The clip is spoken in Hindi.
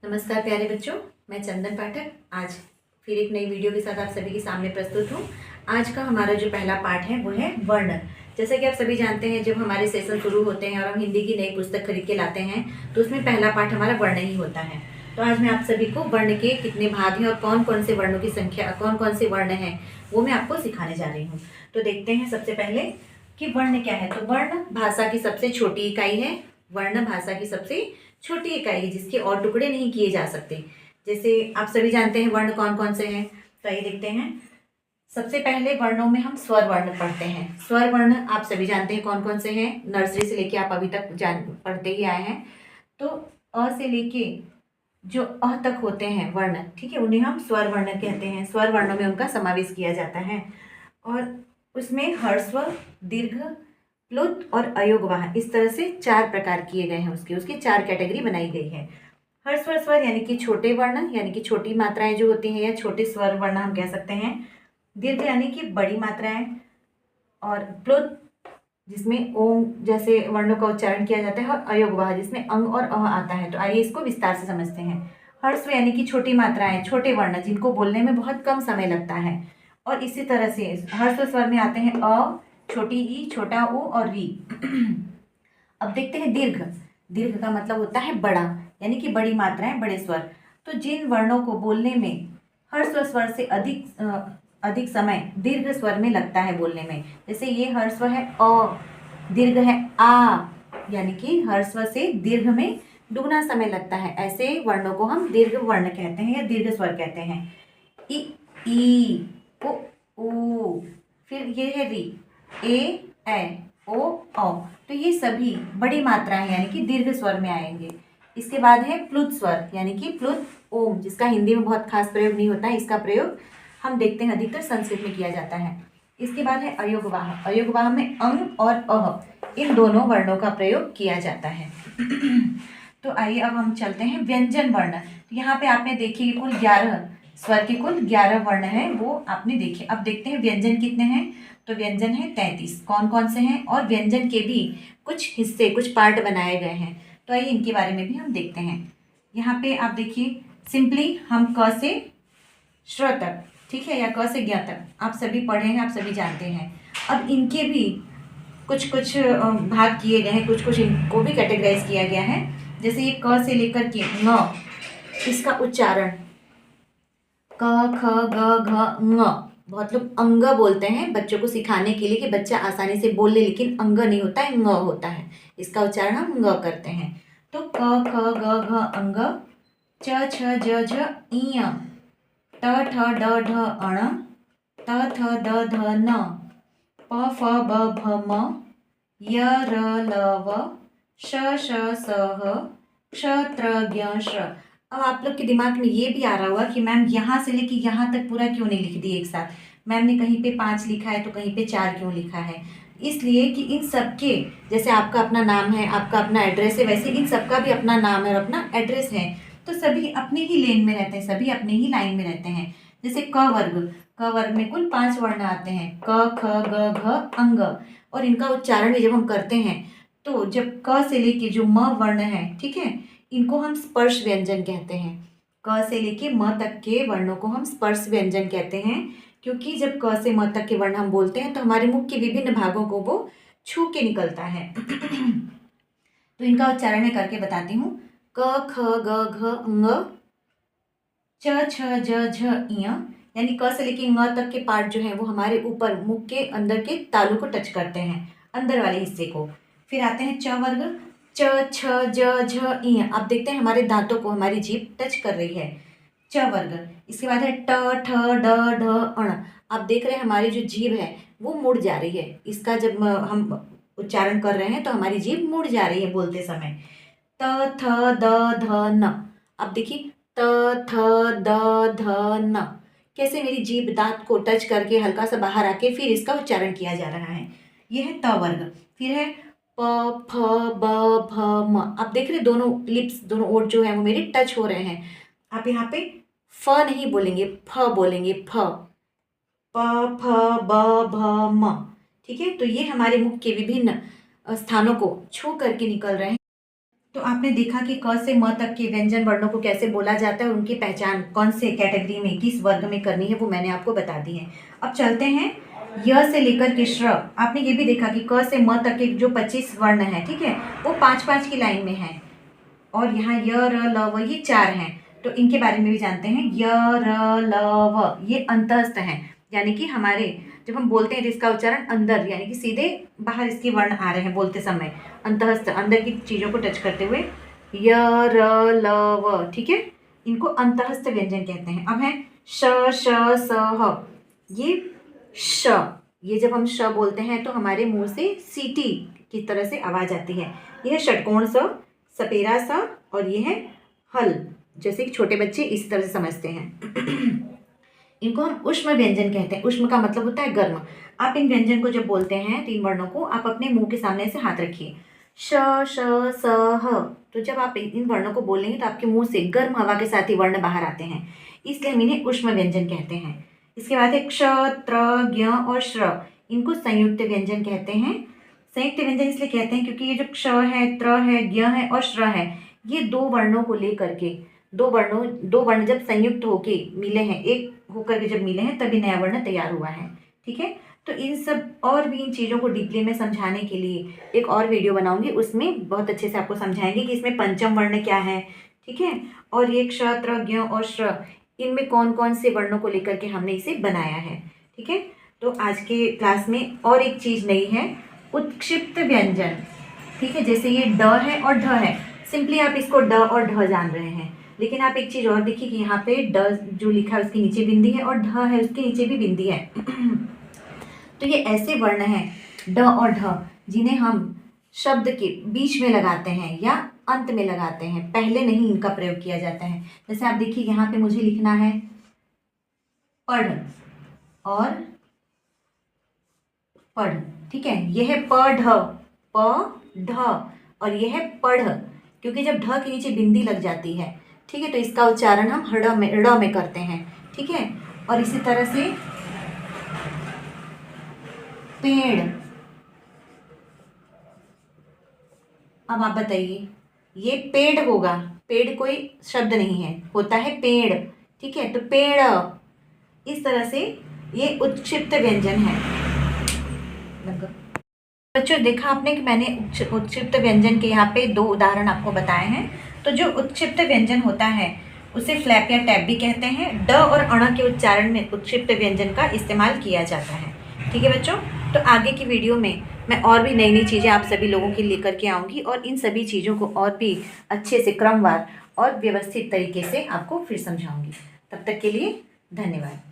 नमस्कार प्यारे बच्चों, मैं चंदन पाठक आज फिर एक नई वीडियो के साथ आप सभी के सामने प्रस्तुत हूँ। आज का हमारा जो पहला पाठ है वो है वर्ण। जैसा कि आप सभी जानते हैं, जब हमारे सेशन शुरू होते हैं और हम हिंदी की नई पुस्तक खरीद के लाते हैं तो उसमें पहला पाठ हमारा वर्ण ही होता है। तो आज मैं आप सभी को वर्ण के कितने भाग हैं और कौन कौन से वर्णों की संख्या, कौन कौन से वर्ण हैं, वो मैं आपको सिखाने जा रही हूँ। तो देखते हैं सबसे पहले कि वर्ण क्या है। तो वर्ण भाषा की सबसे छोटी इकाई है। वर्ण भाषा की सबसे छोटी इकाई है जिसके और टुकड़े नहीं किए जा सकते। जैसे आप सभी जानते हैं वर्ण कौन कौन से हैं, तो आइए देखते हैं। सबसे पहले वर्णों में हम स्वर वर्ण पढ़ते हैं। स्वर वर्ण आप सभी जानते हैं कौन कौन से हैं, नर्सरी से लेके आप अभी तक पढ़ते ही आए हैं। तो अ से लेके जो अ तक होते हैं वर्ण, ठीक है, उन्हें हम स्वर वर्ण कहते हैं। स्वर वर्णों में उनका समावेश किया जाता है और उसमें ह्रस्व, दीर्घ, प्लुत और अयोगवाह, इस तरह से 4 प्रकार किए गए हैं। उसकी 4 कैटेगरी बनाई गई है। ह्रस्व स्वर यानी कि छोटे वर्ण, यानी कि छोटी मात्राएं जो होती हैं, या छोटे स्वर वर्ण हम कह सकते हैं। दीर्घ यानी कि बड़ी मात्राएं, और प्लुत जिसमें ओम जैसे वर्णों का उच्चारण किया जाता है, और अयोगवाह जिसमें अंग और अ आता है। तो आइए इसको विस्तार से समझते हैं। ह्रस्व यानी कि छोटी मात्राएं, छोटे वर्ण जिनको बोलने में बहुत कम समय लगता है। और इसी तरह से ह्रस्व स्वर में आते हैं अ, छोटी ई, छोटा उ और री। अब देखते हैं दीर्घ। दीर्घ का मतलब होता है बड़ा, यानी कि बड़ी मात्राएं, बड़े स्वर। तो जिन वर्णों को बोलने में ह्रस्व स्वर से अधिक समय दीर्घ स्वर में लगता है बोलने में, जैसे ये ह्रस्व है अ, दीर्घ है आ, यानी कि ह्रस्व से दीर्घ में दुगना समय लगता है। ऐसे वर्णों को हम दीर्घ वर्ण कहते हैं या दीर्घ स्वर कहते हैं। इ, ई, उ, फिर ये है री, ए, ओ, औ। तो ये सभी बड़ी मात्राएं यानी कि दीर्घ स्वर में आएंगे। इसके बाद है प्लुत स्वर, यानी कि प्लुत ओम, जिसका हिंदी में बहुत खास प्रयोग नहीं होता है। इसका प्रयोग हम देखते हैं अधिकतर संस्कृत में किया जाता है। इसके बाद है अयोगवाह। अयोगवाह में अंग और अह, इन दोनों वर्णों का प्रयोग किया जाता है। तो आइए अब हम चलते हैं व्यंजन वर्ण। तो यहाँ पे आपने देखी कि कुल 11 स्वर के कुल 11 वर्ण हैं, वो आपने देखे। अब देखते हैं व्यंजन कितने हैं। तो व्यंजन है 33। कौन कौन से हैं, और व्यंजन के भी कुछ हिस्से, कुछ पार्ट बनाए गए हैं। तो आइए इनके बारे में भी हम देखते हैं। यहाँ पे आप देखिए, सिंपली हम क से श्र तक, ठीक है, या क से ज्ञ तक आप सभी पढ़े हैं, आप सभी जानते हैं। अब इनके भी कुछ कुछ भाग किए गए हैं, कुछ कुछ इनको भी कैटेगराइज किया गया है। जैसे ये क से लेकर के ङ, इसका उच्चारण क, ख, ग, घ, ङ, बहुत लोग अंग बोलते हैं बच्चों को सिखाने के लिए कि बच्चा आसानी से बोल ले, लेकिन अंग नहीं होता है, ङ होता है। इसका उच्चारण हम ङ करते हैं। तो क, ख, ग, घ अंग, च, छ, ज, झ, इय, ट, ठ, ड, ढ अण, त, थ, द, ध न, प, फ, ब, भ, म, य, र, ल, व, श, श, स, ह, क्ष, त्र, ज्ञ, श्र। अब आप लोग के दिमाग में ये भी आ रहा होगा कि मैम यहाँ से लेके यहाँ तक पूरा क्यों नहीं लिख दिए एक साथ। मैम ने कहीं पे 5 लिखा है तो कहीं पे 4 क्यों लिखा है। इसलिए कि इन सबके, जैसे आपका अपना नाम है, आपका अपना एड्रेस है, वैसे इन सबका भी अपना नाम है और अपना एड्रेस है। तो सभी अपने ही लेन में रहते हैं, सभी अपने ही लाइन में रहते हैं। जैसे क वर्ग, क वर्ग में कुल 5 वर्ण आते हैं, क, ख, ग, घ, अंग। और इनका उच्चारण भी जब हम करते हैं तो जब क से लेके जो म वर्ण है, ठीक है, इनको हम स्पर्श व्यंजन कहते हैं। क से लेके म तक के वर्णों को हम स्पर्श व्यंजन कहते हैं, क्योंकि जब क से म तक के वर्ण हम बोलते हैं तो हमारे मुख के विभिन्न भागों को वो छू के निकलता है। तो इनका उच्चारण मैं करके बताती हूँ। क, ख, ग, घ, ङ, च, छ, ज, झ, इय, यानी क से लेके ङ तक के पार्ट जो है वो हमारे ऊपर मुख के अंदर के तालू को टच करते हैं, अंदर वाले हिस्से को। फिर आते हैं च वर्ग, च, छ, ज, झ, इय। आप देखते हैं हमारे दांतों को हमारी जीभ टच कर रही है, च वर्ग। इसके बाद है ट, ठ, ड, ढ, अण। आप देख रहे हैं हमारी जो जीभ है वो मुड़ जा रही है। इसका जब हम उच्चारण कर रहे हैं तो हमारी जीभ मुड़ जा रही है बोलते समय। त, थ, द, ध, न। अब देखिए त, थ, द, ध, न, कैसे मेरी जीभ दांत को टच करके हल्का सा बाहर आके फिर इसका उच्चारण किया जा रहा है। यह है त वर्ग। फिर है प, फ, ब, भ, म। आप देख रहे दोनों लिप्स, दोनों ओठ जो है वो मेरे टच हो रहे हैं। आप यहाँ पे फ नहीं बोलेंगे, फ बोलेंगे, फ, प, फ, ब, भ, म। ठीक है, तो ये हमारे मुख के विभिन्न स्थानों को छू करके निकल रहे हैं। तो आपने देखा कि क से म तक के व्यंजन वर्णों को कैसे बोला जाता है और उनकी पहचान कौन से कैटेगरी में, किस वर्ग में करनी है, वो मैंने आपको बता दी है। अब चलते हैं य से लेकर के श्र। आपने ये भी देखा कि क से म तक के जो 25 वर्ण हैं, ठीक है, वो 5-5 की लाइन में हैं। और यहाँ य र ल व ये 4 हैं, तो इनके बारे में भी जानते हैं। य र ल व ये अंतःस्थ हैं, यानी कि हमारे जब हम बोलते हैं तो इसका उच्चारण अंदर, यानी कि सीधे बाहर इसके वर्ण आ रहे हैं बोलते समय, अंतःस्थ अंदर की चीज़ों को टच करते हुए। य र ल व, ठीक है, इनको अंतःस्थ व्यंजन कहते हैं। अब है श श स ह, ये श, ये जब हम श बोलते हैं तो हमारे मुंह से सीटी की तरह से आवाज आती है। यह है षटकोण स, सपेरा सा, और ये है हल, जैसे कि छोटे बच्चे इस तरह से समझते हैं। इनको हम उष्म व्यंजन कहते हैं। उष्म का मतलब होता है गर्म। आप इन व्यंजन को जब बोलते हैं, 3 वर्णों को, आप अपने मुंह के सामने से हाथ रखिए। श श स ह, तो जब आप इन वर्णों को बोलेंगे तो आपके मुंह से गर्म हवा के साथ ही वर्ण बाहर आते हैं, इसलिए हम इन्हें उष्म व्यंजन कहते हैं। इसके बाद है क्ष, त्र, ज्ञ और श्र, इनको संयुक्त व्यंजन कहते हैं। संयुक्त व्यंजन इसलिए कहते हैं क्योंकि ये जो क्ष है, त्र है, ज्ञ है और श्र है, ये 2 वर्णों को लेकर के, दो वर्ण जब संयुक्त होके मिले हैं, एक होकर के जब मिले हैं, तभी नया वर्ण तैयार हुआ है, ठीक है। तो इन सब और भी इन चीज़ों को डीपली में समझाने के लिए एक और वीडियो बनाऊंगी, उसमें बहुत अच्छे से आपको समझाएंगे कि इसमें पंचम वर्ण क्या है, ठीक है, और ये क्ष, त्र, ज्ञ और श्र, इनमें कौन कौन से वर्णों को लेकर के हमने इसे बनाया है, ठीक है। तो आज के क्लास में और एक चीज़ नई है, उत्क्षिप्त व्यंजन, ठीक है। जैसे ये ड है और ढ है, सिंपली आप इसको ड और ढ जान रहे हैं, लेकिन आप एक चीज़ और देखिए कि यहाँ पे ड जो लिखा है उसके नीचे बिंदी है और ढ है उसके नीचे भी बिंदी है। तो ये ऐसे वर्ण हैं ड और ढ, जिन्हें हम शब्द के बीच में लगाते हैं या अंत में लगाते हैं, पहले नहीं इनका प्रयोग किया जाता है। जैसे आप देखिए यहाँ पे मुझे लिखना है पढ़ और पढ़, ठीक है, यह है प ढ, और यह है पढ़, क्योंकि जब ढ के नीचे बिंदी लग जाती है, ठीक है, तो इसका उच्चारण हम ड़ में करते हैं, ठीक है। और इसी तरह से पेड़, अब आप बताइए, ये पेड़ होगा, पेड़ कोई शब्द नहीं है, होता है पेड़, ठीक है, तो पेड़, इस तरह से ये उत्क्षिप्त व्यंजन है। बच्चों देखा आपने कि मैंने उत्क्षिप्त व्यंजन के यहाँ पे 2 उदाहरण आपको बताए हैं। तो जो उत्क्षिप्त व्यंजन होता है उसे फ्लैप या टैप भी कहते हैं। ड और अण के उच्चारण में उत्क्षिप्त व्यंजन का इस्तेमाल किया जाता है, ठीक है बच्चों। तो आगे की वीडियो में मैं और भी नई नई चीज़ें आप सभी लोगों के लेकर के आऊँगी और इन सभी चीज़ों को और भी अच्छे से क्रमवार और व्यवस्थित तरीके से आपको फिर समझाऊँगी। तब तक के लिए धन्यवाद।